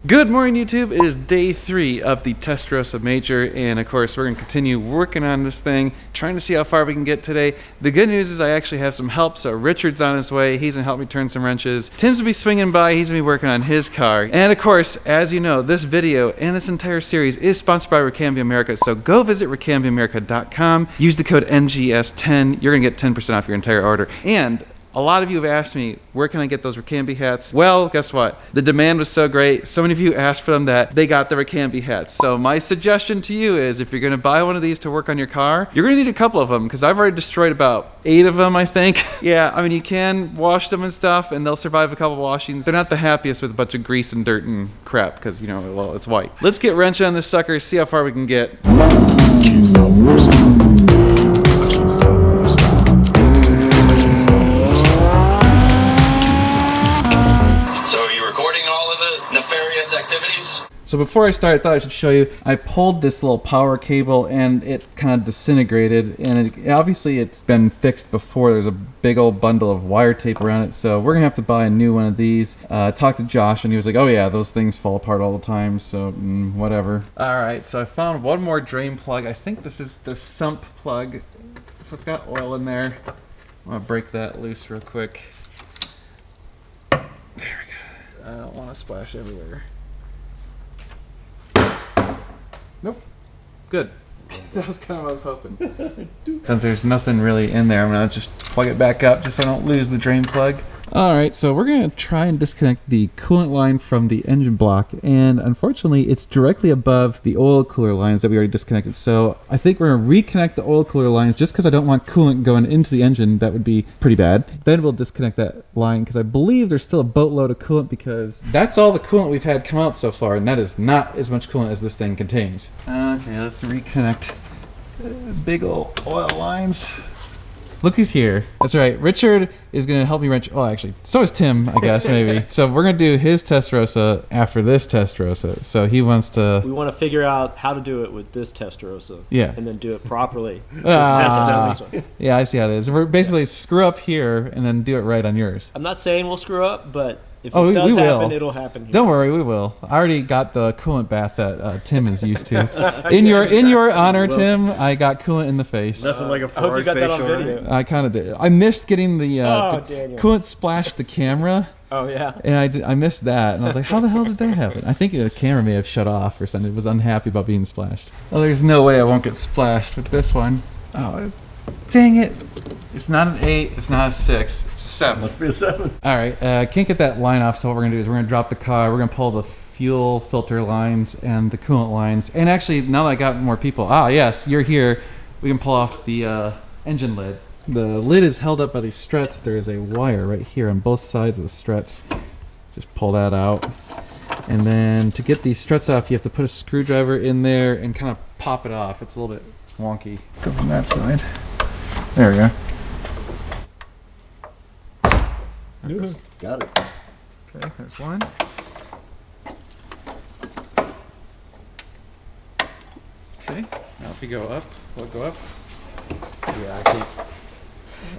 Good morning, YouTube. It is day 3 of the Testarossa Major, and of course, we're going to continue working on this thing, trying to see how far we can get today. The good news is I actually have some help, so Richard's on his way. He's going to help me turn some wrenches. Tim's going to be swinging by. He's going to be working on his car. And of course, as you know, this video and this entire series is sponsored by Ricambia America, so go visit ricambiaamerica.com. Use the code NGS10. You're going to get 10% off your entire order. And a lot of you have asked me, where can I get those Ricambia hats? Well, guess what? The demand was so great. So many of you asked for them that they got the Ricambia hats. So my suggestion to you is if you're gonna buy one of these to work on your car, you're gonna need a couple of them because I've already destroyed about 8 of them, I think. Yeah, I mean, you can wash them and stuff and they'll survive a couple washings. They're not the happiest with a bunch of grease and dirt and crap because, you know, well, it's white. Let's get wrenching on this sucker, see how far we can get. Can't stop, won't stop. I can't stop, won't stop. I can't stop, won't stop. Can't stop. So are you recording all of the nefarious activities? So before I start, I thought I should show you, I pulled this little power cable and it kind of disintegrated, and obviously it's been fixed before. There's a big old bundle of wire tape around it, so we're gonna have to buy a new one of these. Talked to Josh and he was like, oh yeah, those things fall apart all the time, so whatever. Alright, so I found one more drain plug. I think this is the sump plug, so it's got oil in there. I'm gonna break that loose real quick. There we go. I don't want to splash everywhere. Nope. Good. That was kind of what I was hoping. Since there's nothing really in there, I'm gonna just plug it back up just so I don't lose the drain plug. Alright, so we're gonna try and disconnect the coolant line from the engine block, and unfortunately it's directly above the oil cooler lines that we already disconnected. So I think we're gonna reconnect the oil cooler lines just because I don't want coolant going into the engine. That would be pretty bad. Then we'll disconnect that line because I believe there's still a boatload of coolant, because that's all the coolant we've had come out so far, and that is not as much coolant as this thing contains. Okay, let's reconnect big old oil lines. Look who's here. That's right. Richard is going to help me wrench. Oh, actually, so is Tim, I guess, maybe. So we're going to do his Testarossa after this Testarossa. So he wants to... We want to figure out how to do it with this Testarossa. Yeah. And then do it properly. Yeah, I see how it is. We're basically screw up here and then do it right on yours. I'm not saying we'll screw up, but if Oh, it does we will. happen, it'll happen here. Don't worry, we will. I already got the coolant bath that Tim is used to. In your honor, Tim, I got coolant in the face. Nothing like a I hope you got that on facial, video. right? I kind of did. I missed getting the Daniel. coolant splashed the camera. Oh, yeah. And I missed that, and I was like, how the hell did that happen? I think the camera may have shut off or something. It was unhappy about being splashed. Oh, there's no way I won't get splashed with this one. Oh, dang it. It's not an 8, it's not a 6, it's a 7. Must be a 7. Alright, can't get that line off, so what we're going to do is we're going to drop the car, we're going to pull the fuel filter lines and the coolant lines. And actually, now that I got more people, yes, you're here, we can pull off the engine lid. The lid is held up by these struts. There is a wire right here on both sides of the struts. Just pull that out. And then to get these struts off, you have to put a screwdriver in there and kind of pop it off. It's a little bit wonky. Go from that side. There we go. Got it. Okay, there's one. Okay, now if you go up, we'll go up. Yeah,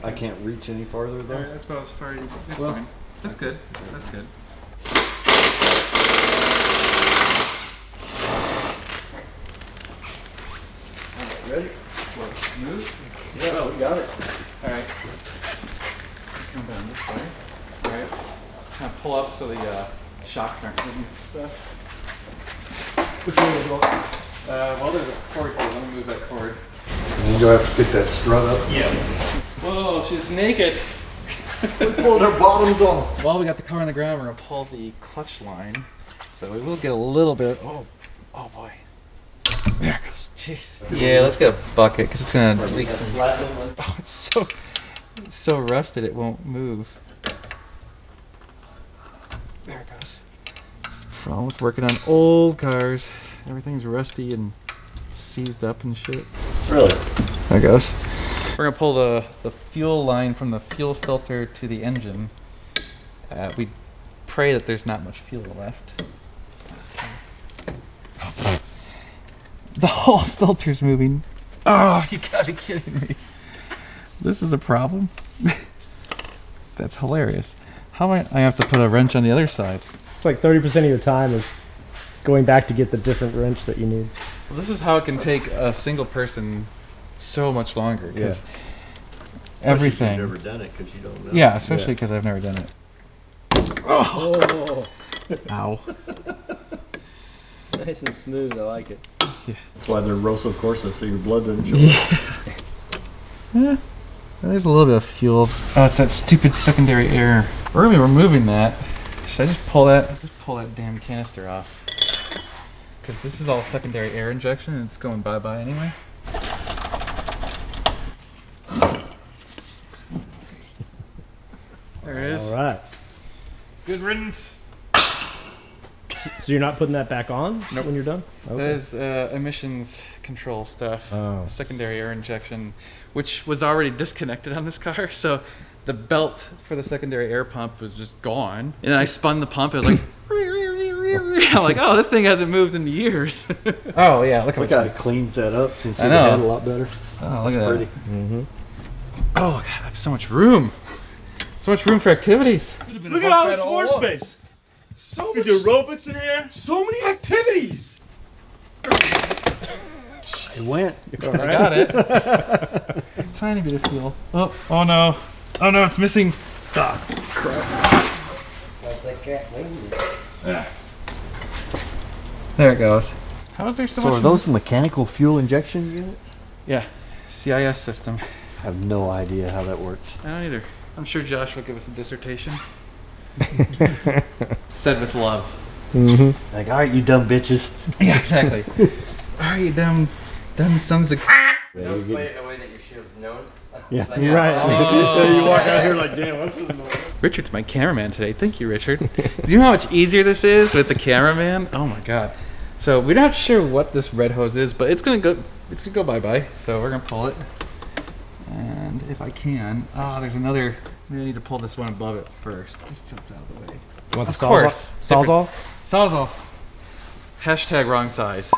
I can't reach any farther Alright, though. that's about as far as you can. Well, Fine. That's good. That's good. Ready? Move. Yeah, we got it. Alright. Come down this way. Alright. Kind of pull up so the shocks aren't moving and stuff. Which way is it? Well, there's a cord here. Let me move that cord. And you have to get that strut up. Yeah. Whoa, she's naked. We pulled our bottoms off. While we got the car on the ground, we're gonna pull the clutch line. So we will get a little bit. Oh boy. There it goes. Jeez. Yeah, let's get a bucket because it's gonna leak some. Oh, it's so rusted it won't move. There it goes. It's the problem with working on old cars. Everything's rusty and seized up and shit. Really? There it goes. We're gonna pull the fuel line from the fuel filter to the engine. We pray that there's not much fuel left. The whole filter's moving. Oh, you gotta be kidding me. This is a problem? That's hilarious. How am I have to put a wrench on the other side. It's like 30% of your time is going back to get the different wrench that you need. Well, this is how it can take a single person so much longer because everything. You've never done it because you don't know. Yeah, especially because I've never done it. Oh, Ow. nice and smooth. I like it. That's why they're Rosso Corsa, so your blood doesn't show up. Yeah. There's a little bit of fuel. Oh, it's that stupid secondary air. We're gonna be removing that. Should I just pull that? Just pull that damn canister off. Because this is all secondary air injection and it's going bye-bye anyway. There it is. All right. Good riddance. So you're not putting that back on when you're done? That is emissions control stuff. Oh. Secondary air injection, which was already disconnected on this car. So the belt for the secondary air pump was just gone. And I spun the pump. It was like, I'm like, oh, this thing hasn't moved in years. Oh, yeah. Look Look at how it cleans that up since I you know. had a lot better. Oh, look at Pretty. that. Mm-hmm. Oh, God, I have so much room. So much room for activities. Look at all this floor space. So we do aerobics in here. So many activities. It went. I got it. Tiny bit of fuel. Oh no. Oh no, it's missing. Ah, crap. There it goes. How is there so So much? are those mechanical fuel injection units? Yeah, CIS system. I have no idea how that works. I don't either. I'm sure Josh will give us a dissertation. Said with love. Mm-hmm. Like, all right, you dumb bitches. Yeah, exactly. All right, you dumb sons of. Yeah, Don't you're explain getting- it in a way that you should have known. Yeah. Like, Right. So you walk out here like, damn, I should have known. Richard's my cameraman today. Thank you, Richard. Do you know how much easier this is with the cameraman? Oh my god. So we're not sure what this red hose is, but it's gonna go bye-bye. So we're gonna pull it. And if I can, there's another. We need to pull this one above it first. Just tilts out of the way. You want Of the course. Sawzall? Sawzall. Hashtag wrong size.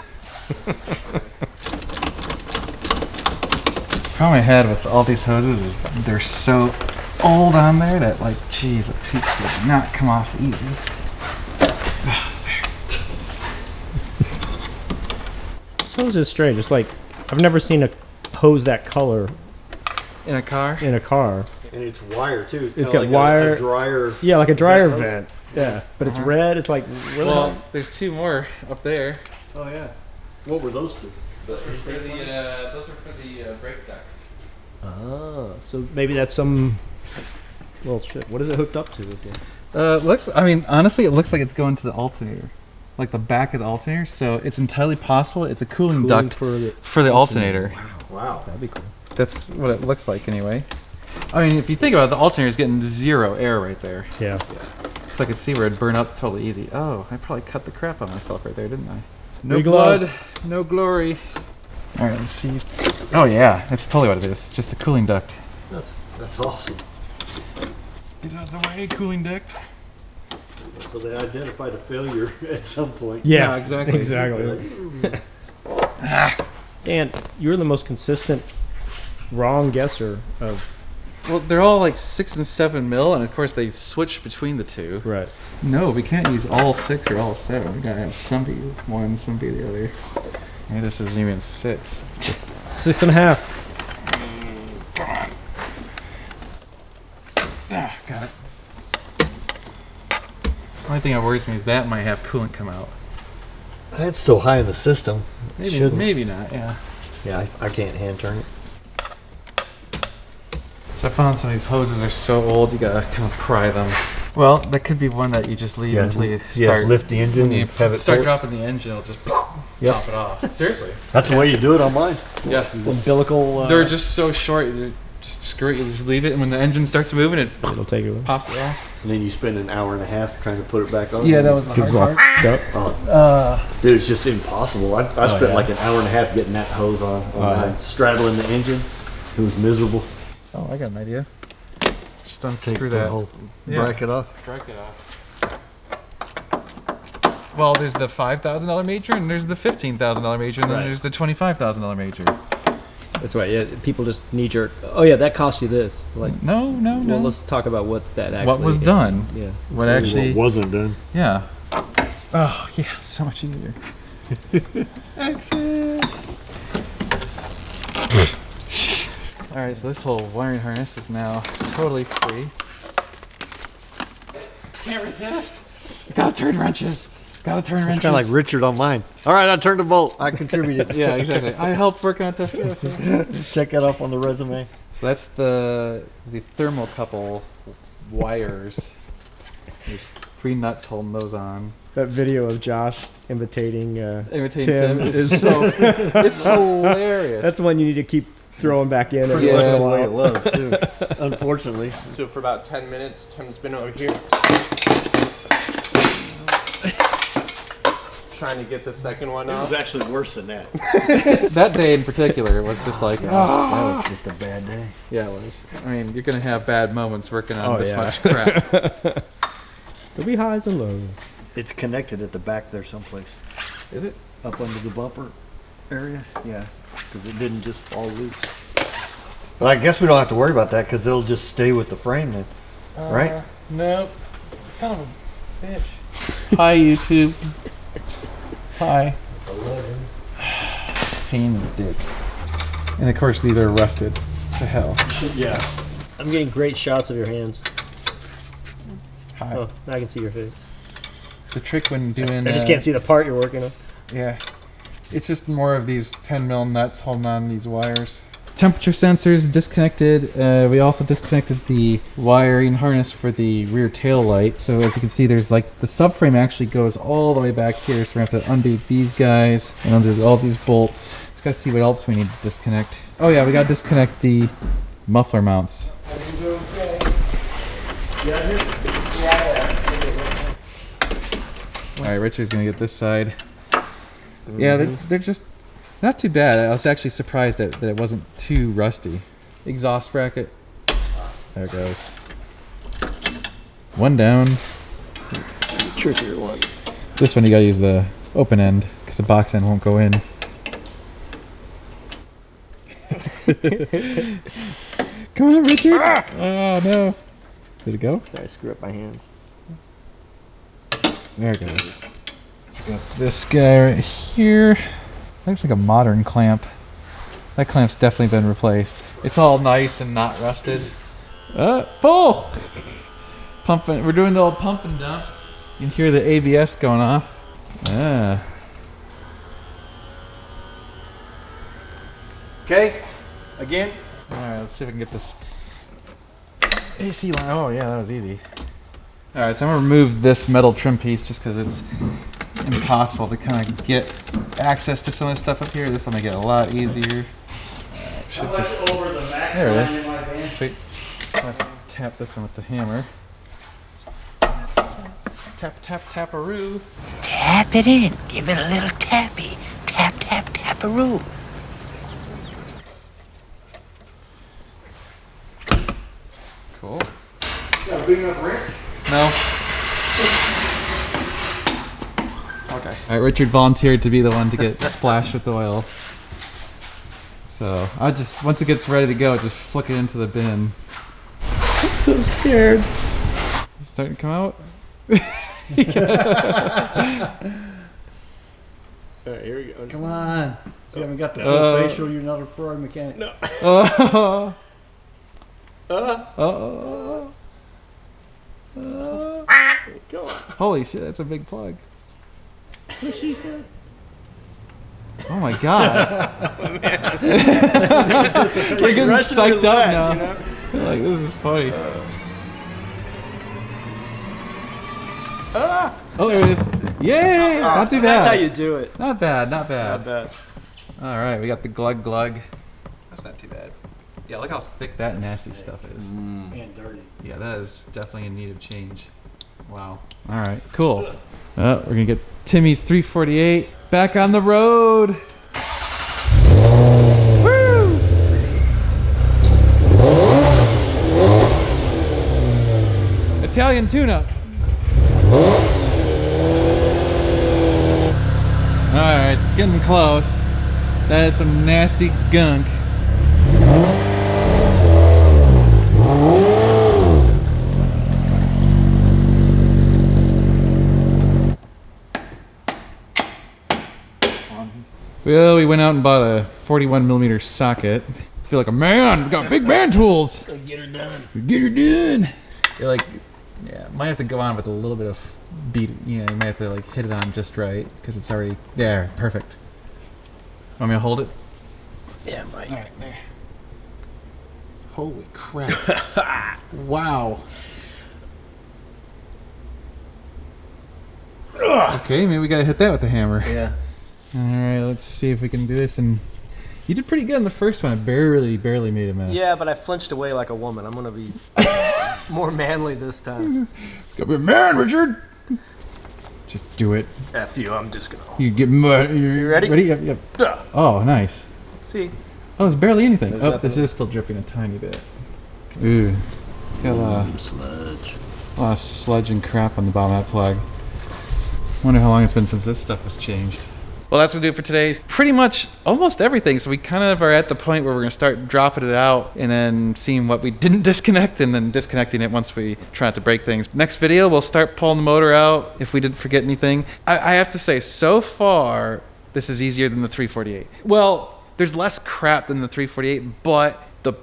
Problem I had with all these hoses is they're so old on there that, like, geez, a piece would not come off easy. This hose is strange. It's like I've never seen a hose that color In a car? in a car. And it's wire, too. It's kinda got like wire- A dryer. Yeah, like a dryer Vent hose? vent. Yeah, but it's red. It's like where the Well, hell- there's two more up there. Oh, yeah. What were those two? Those are for the brake ducts. Oh, so maybe that's some. Well, shit. What is it hooked up to again? Honestly, it looks like it's going to the alternator. Like the back of the alternator, so it's entirely possible it's a cooling duct for the alternator. Wow. That'd be cool. That's what it looks like anyway. I mean, if you think about it, the alternator is getting zero air right there. Yeah. So I could see where it'd burn up totally easy. Oh, I probably cut the crap out of myself right there, didn't I? No Big love. blood, no glory. All right, let's see. Oh yeah, that's totally what it is. It's just a cooling duct. That's awesome. Get out of the way, cooling duct. So they identified a failure at some point. Yeah, exactly. Exactly. And you're the most consistent wrong guesser of. Well, they're all like 6 and 7 mil, and of course they switch between the two. Right. No, we can't use all 6 or all 7. We gotta have some be one, some be the other. Maybe this isn't even 6. 6.5. Got it. Only thing that worries me is that might have coolant come out. That's so high in the system. Maybe, Shouldn't. maybe not. Yeah. Yeah, I can't hand turn it. So I found some of these hoses are so old, you gotta kind of pry them. Well, that could be one that you just leave until you start. lift the engine When you and have it start torque. dropping the engine, it'll just Yep. pop it off. Seriously. That's the way you do it on mine. Yeah. Umbilical. They're just so short. You just screw it. You just leave it, and when the engine starts moving, it It'll take it. pops it off. And then you spend an hour and a half trying to put it back on. Yeah, that was the hard It's all part. f***ed up. Oh, dude, it's just impossible. I spent yeah. like an hour and a half getting that hose on mine, straddling the engine. It was miserable. Oh, I got an idea. Let's just unscrew Take the that. whole Yeah. bracket off. Bracket off. Well, there's the $5,000 major, and there's the $15,000 major, and then Right. there's the $25,000 major. That's right. Yeah, people just knee jerk. Oh yeah, that cost you this. Like, No, no, no. well, let's talk about what that actually. What was done? Yeah. What actually? wasn't done. Yeah. Oh yeah, so much easier. Exit. All right, so this whole wiring harness is now totally free. Can't resist. Gotta turn wrenches. Gotta turn wrenches. Kind of like Richard on mine. All right, I turned the bolt. I contributed. Yeah, exactly. I helped work on Testarossa. Check that off on the resume. So that's the thermocouple wires. There's 3 nuts holding those on. That video of Josh imitating Imitating Tim Tim is so it's hilarious. That's the one you need to keep throwing back in. Pretty every much once the in a way it while. was, too. Unfortunately. So for about 10 minutes, Tim's been over here trying to get the second one It was off. actually worse than that. That day in particular was just like, That was just a bad day. yeah, it was. I mean, you're gonna have bad moments working on Oh, this yeah. much crap. There'll be highs and lows. It's connected at the back there someplace. Is it? Up under the bumper area. Yeah, because it didn't just fall loose. But I guess we don't have to worry about that because they'll just stay with the frame then, right? Nope. Son of a bitch. Hi, YouTube. Hi. Pain in the dick. And of course, these are rusted to hell. Yeah. I'm getting great shots of your hands. Hi. Oh, now I can see your face. The trick when doing. I just can't see the part you're working on. Yeah. It's just more of these 10 mil nuts holding on these wires. Temperature sensors disconnected. We also disconnected the wiring harness for the rear tail light. So as you can see, there's like the subframe actually goes all the way back here. So we have to undo these guys and undo all these bolts. Just gotta see what else we need to disconnect. Oh yeah, we gotta disconnect the muffler mounts. All right, Richard's gonna get this side. Yeah, they're just not too bad. I was actually surprised that it wasn't too rusty. Exhaust bracket. There it goes. One down. Trickier one. This one you gotta use the open end because the box end won't go in. Come on, Richard. Oh no. Did it go? Sorry, I screw up my hands. There it goes. Got this guy right here. Looks like a modern clamp. That clamp's definitely been replaced. It's all nice and not rusted. Pull! Pumping. We're doing the old pump and dump. You can hear the ABS going off. Ah. Okay. Again. All right, let's see if we can get this AC line. Oh yeah, that was easy. All right, so I'm gonna remove this metal trim piece just because it's impossible to kind of get access to some of the stuff up here. This will make it a lot easier. Should just, Over the back there it line is. in my van. Sweet. I'm gonna tap this one with the hammer. Tap, tap, taparoo. Tap it in. Give it a little tappy. Tap, tap, taparoo. Cool. Got a big enough wrench? No. Okay. All right, Richard volunteered to be the one to get splashed with oil. So I just, once it gets ready to go, just flick it into the bin. I'm so scared. It's starting to come out. Alright, here we go. Come on. You haven't got the full facial. You're not a Ferrari mechanic. No. Oh. Go on. Holy shit, that's a big plug. Oh my god. We're getting Rushing psyched to up the left, now. you know? Like, this is funny. Oh, there it is. Yay! Not too bad. That's how you do it. Not bad, not bad. Not bad. All right, we got the glug glug. That's not too bad. Yeah, look how thick that nasty stuff is. And dirty. Yeah, that is definitely in need of change. Wow. All right, cool. We're gonna get Timmy's 348 back on the road. Woo! Italian tune-up. All right, it's getting close. That is some nasty gunk. Well, we went out and bought a 41 millimeter socket. Feel like a man. We got big man tools. Get her done. Get her done. You're like, yeah, might have to go on with a little bit of beat. You know, you might have to like hit it on just right because it's already there. Perfect. Want me to hold it? Yeah, right. All right, there. Holy crap! Wow. Okay, maybe we gotta hit that with the hammer. Yeah. All right, let's see if we can do this. And you did pretty good in the first one. I barely made a mess. Yeah, but I flinched away like a woman. I'm gonna be more manly this time. Gotta be a man, Richard. Just do it. F you, I'm just gonna. You get mud. You ready? Ready? Yep. Duh. Oh, nice. See? Oh, it's barely anything. There's Oh, nothing. this is still dripping a tiny bit. Ooh. Got a lot of sludge and crap on the bottom of that plug. Wonder how long it's been since this stuff was changed. Well, that's gonna do it for today. Pretty much almost everything. So we kind of are at the point where we're gonna start dropping it out and then seeing what we didn't disconnect and then disconnecting it once we try not to break things. Next video, we'll start pulling the motor out if we didn't forget anything. I have to say, so far, this is easier than the 348. Well, there's less crap than the 348, but the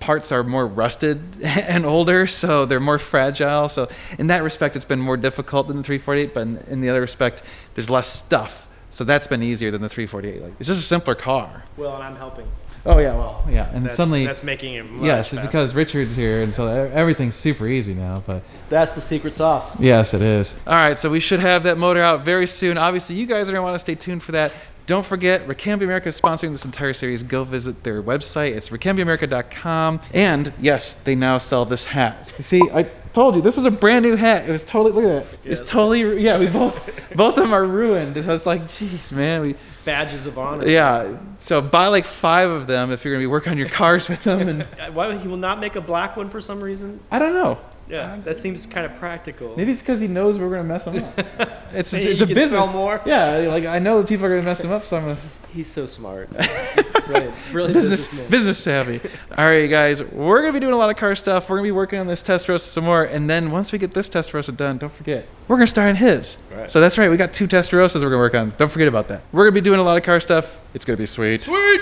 parts are more rusted and older, so they're more fragile. So in that respect, it's been more difficult than the 348, but in the other respect, there's less stuff. So that's been easier than the 348. Like, it's just a simpler car. Well, and I'm helping. Oh yeah, well, yeah, and suddenly that's making it much yes, it's faster. because Richard's here, and so everything's super easy now. But That's the secret sauce. yes, it is. All right, so we should have that motor out very soon. Obviously, you guys are gonna want to stay tuned for that. Don't forget, Ricambia America is sponsoring this entire series. Go visit their website. It's ricambiaamerica.com. And yes, they now sell this hat. See, I told you, this was a brand new hat. It was totally, look at that. It's totally, yeah, we both of them are ruined. I was like, geez, man. Badges of honor. Yeah, so buy like 5 of them if you're gonna be working on your cars with them. And Why he will not make a black one for some reason? I don't know. Yeah, that seems kind of practical. Maybe it's because he knows we're gonna mess him up. It's Maybe a he can business. sell more. Yeah, like I know that people are gonna mess him up, so I'm gonna He's so smart. Brilliant businessman. business savvy. All right, guys, we're gonna be doing a lot of car stuff. We're gonna be working on this Testarossa some more, and then once we get this Testarossa done, don't forget we're gonna start on his. Right. So that's right, we got 2 Testarossas we're gonna work on. Don't forget about that. We're gonna be doing a lot of car stuff. It's gonna be sweet. Sweet.